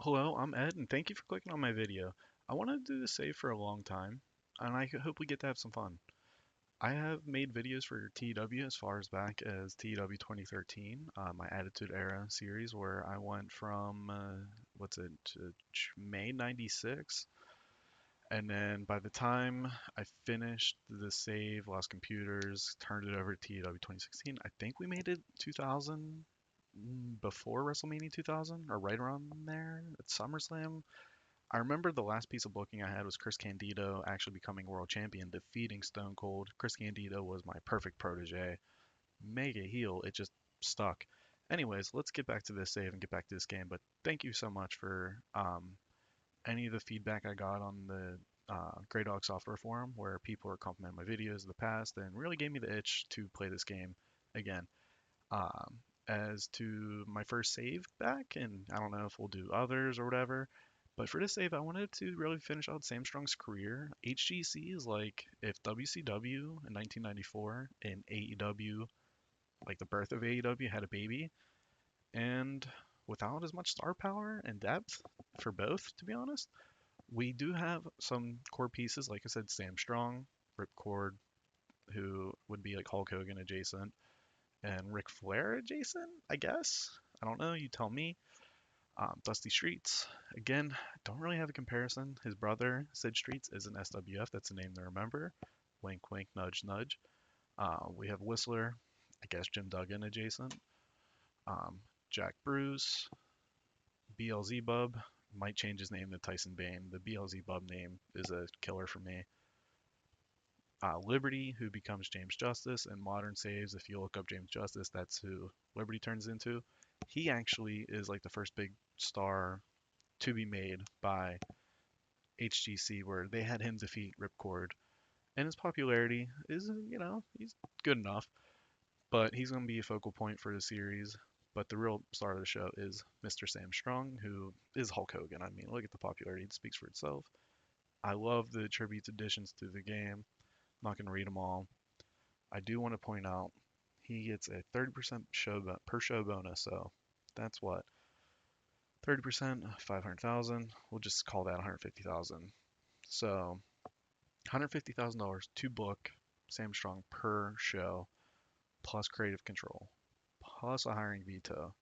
Hello, I'm Ed, and thank you for clicking on my video. I wanted to do this save for a long time, and I hope we get to have some fun. I have made videos for TEW as far as back as TEW 2013, my Attitude Era series, where I went from, what's it, May 96, and then by the time I finished the save, lost computers, turned it over to TEW 2016, I think we made it 2000, before WrestleMania 2000, or right around there at SummerSlam. I remember the last piece of booking I had was Chris Candido actually becoming world champion, defeating Stone Cold. Chris Candido was my perfect protege. Mega heel, it just stuck. Anyways, let's get back to this save and get back to this game. But thank you so much for any of the feedback I got on the Greydog Software Forum, where people were complimenting my videos in the past and really gave me the itch to play this game again. As to my first save back, and I don't know if we'll do others or whatever, but for this save, I wanted to really finish out Sam Strong's career. HGC is like if WCW in 1994 and AEW, like the birth of AEW, had a baby, and without as much star power and depth for both, to be honest, we do have some core pieces, like I said, Sam Strong, Ripcord, who would be like Hulk Hogan adjacent, and Ric Flair adjacent, I guess. I don't know. You tell me. Dusty Streets, again, don't really have a comparison. His brother, Sid Streets, is an SWF. That's a name to remember. Wink, wink, nudge, nudge. We have Whistler, I guess Jim Duggan adjacent. Um, Jack Bruce, BLZ Bub, might change his name to Tyson Bane. The BLZ Bub name is a killer for me. Liberty, who becomes James Justice, and Modern Saves, if you look up James Justice, that's who Liberty turns into. He actually is like the first big star to be made by HGC, where they had him defeat Ripcord. And his popularity is, he's good enough, but he's going to be a focal point for the series. But the real star of the show is Mr. Sam Strong, who is Hulk Hogan. I mean, look at the popularity, it speaks for itself. I love the tribute additions to the game. I'm not going to read them all. I do want to point out he gets a 30% per show bonus, so that's what 30%, 500,000. We'll just call that 150,000. So $150,000 to book Sam Strong per show, plus creative control, plus a hiring veto,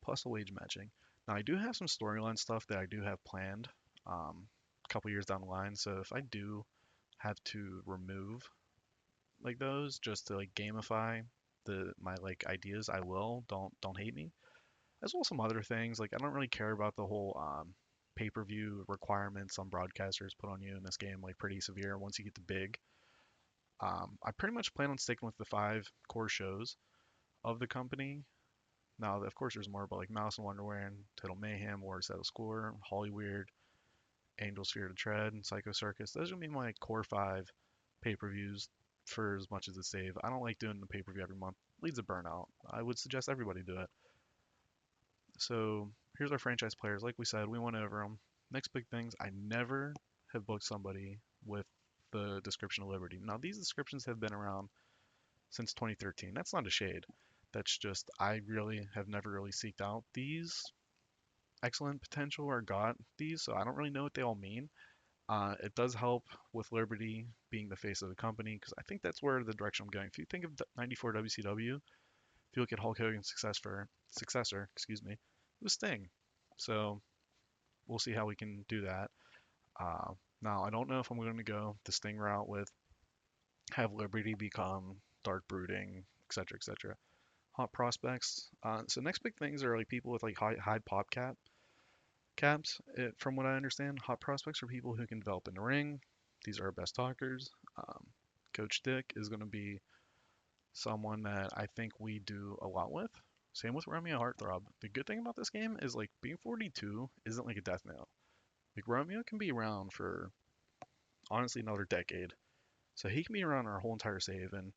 plus a wage matching. Now I do have some storyline stuff that I do have planned, a couple years down the line. So if I do have to remove like those just to like gamify the my like ideas, I will. Don't hate me. As well as some other things. Like I don't really care about the whole pay-per-view requirements some broadcasters put on you in this game, like pretty severe once you get to big. I pretty much plan on sticking with the five core shows of the company. Now, of course, there's more, but like Mouse and Wonderland, Total Mayhem, War Settle Score, Hollyweird, Angels Fear to Tread, and Psycho Circus. Those are gonna be my core five pay-per-views for as much as it save. I don't like doing the pay-per-view every month. Leads to burnout. I would suggest everybody do it. So here's our franchise players. Like we said, we went over them. Next big things. I never have booked somebody with the description of Liberty. Now these descriptions have been around since 2013. That's not a shade. That's just I really have never really seeked out these excellent potential or got these, so I don't really know what they all mean. It does help with Liberty being the face of the company because I think that's where the direction I'm going. If you think of 94 WCW, if you look at Hulk Hogan's successor, excuse me, it was Sting. So we'll see how we can do that. Uh, Now I don't know if I'm going to go the Sting route with have Liberty become dark brooding, etc., etc. Hot prospects. So next big things are like people with like high caps. From what I understand, hot prospects are people who can develop in the ring. These are our best talkers. Um, Coach Dick is going to be someone that I think we do a lot with. Same with Romeo Heartthrob. The good thing about this game is like being 42 isn't like a death knell. Like Romeo can be around for honestly another decade. So he can be around our whole entire save, and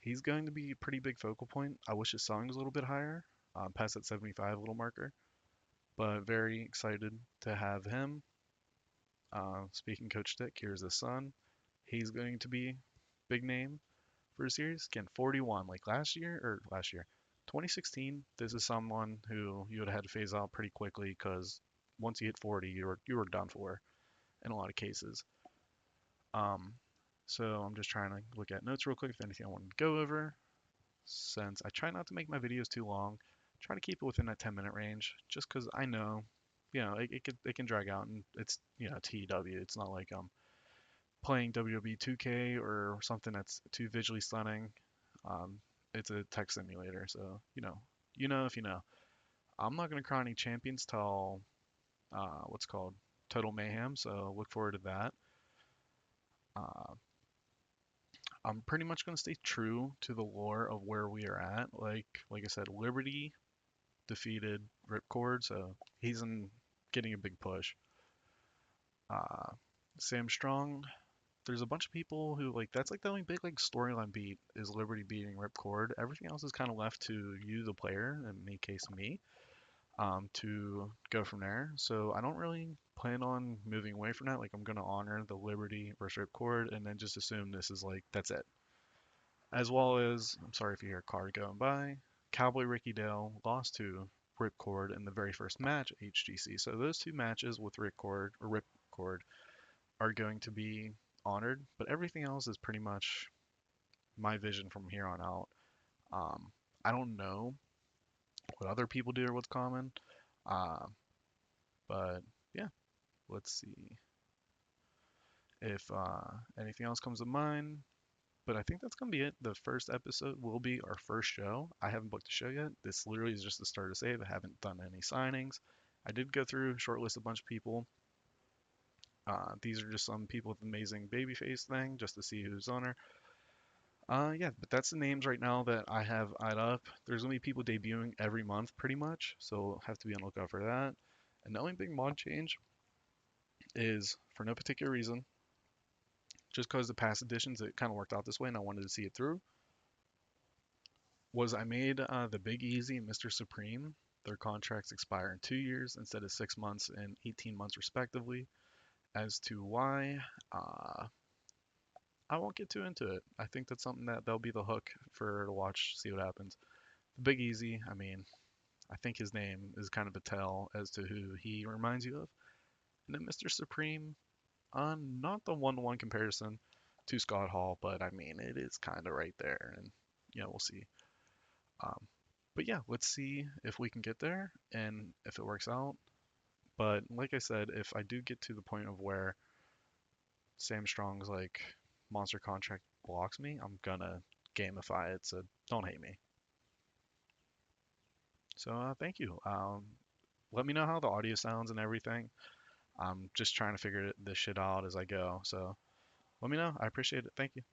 he's going to be a pretty big focal point. I wish his song was a little bit higher, past that 75 little marker, but very excited to have him. Speaking Coach Dick, here's his son. He's going to be big name for a series. Again, 41, like last year, 2016. This is someone who you would have had to phase out pretty quickly because once you hit 40, you were done for in a lot of cases. Um, so I'm just trying to look at notes real quick if anything I want to go over. Since I try not to make my videos too long, try to keep it within that 10-minute range, just because I know, it can drag out, and it's TEW. It's not like I'm playing WWE 2K or something that's too visually stunning. Um, it's a tech simulator, so if you know. I'm not gonna crown any champions till what's called Total Mayhem, so look forward to that. Uh, I'm pretty much gonna stay true to the lore of where we are at. Like I said, Liberty defeated Ripcord, so he's in getting a big push. Uh, Sam Strong, there's a bunch of people who like that's like the only big like storyline beat is Liberty beating Ripcord. Everything else is kind of left to you, the player, in my case, me, to go from there. So I don't really plan on moving away from that. Like I'm gonna honor the Liberty versus Ripcord, and then just assume this is like that's it. As well as, I'm sorry if you hear a car going by, Cowboy Ricky Dale lost to Ripcord in the very first match at HGC. So those two matches with Ripcord are going to be honored, but everything else is pretty much my vision from here on out. Um, I don't know what other people do or what's common, uh, but yeah, let's see if anything else comes to mind. But I think that's gonna be it. The first episode will be our first show. I haven't booked a show yet. This literally is just the start of save. I haven't done any signings. I did go through, shortlist a bunch of people. These are just some people with amazing babyface thing, just to see who's on her. Yeah, but that's the names right now that I have eyed up. There's gonna be people debuting every month, pretty much, so have to be on the lookout for that. And the only big mod change is for no particular reason, just because the past editions it kind of worked out this way, and I wanted to see it through. Was I made the Big Easy and Mr. Supreme. Their contracts expire in 2 years instead of 6 months and 18 months respectively. As to why, I won't get too into it. I think that's something that they'll be the hook for to watch, see what happens. The Big Easy, I mean, I think his name is kind of a tell as to who he reminds you of. And then Mr. Supreme, not the one-to-one comparison to Scott Hall, but I mean, it is kind of right there, and we'll see. Um, but yeah, let's see if we can get there and if it works out. But like I said, if I do get to the point of where Sam Strong's like monster contract blocks me, I'm gonna gamify it. So don't hate me. So thank you. Let me know how the audio sounds and everything. I'm just trying to figure this shit out as I go. So let me know. I appreciate it. Thank you.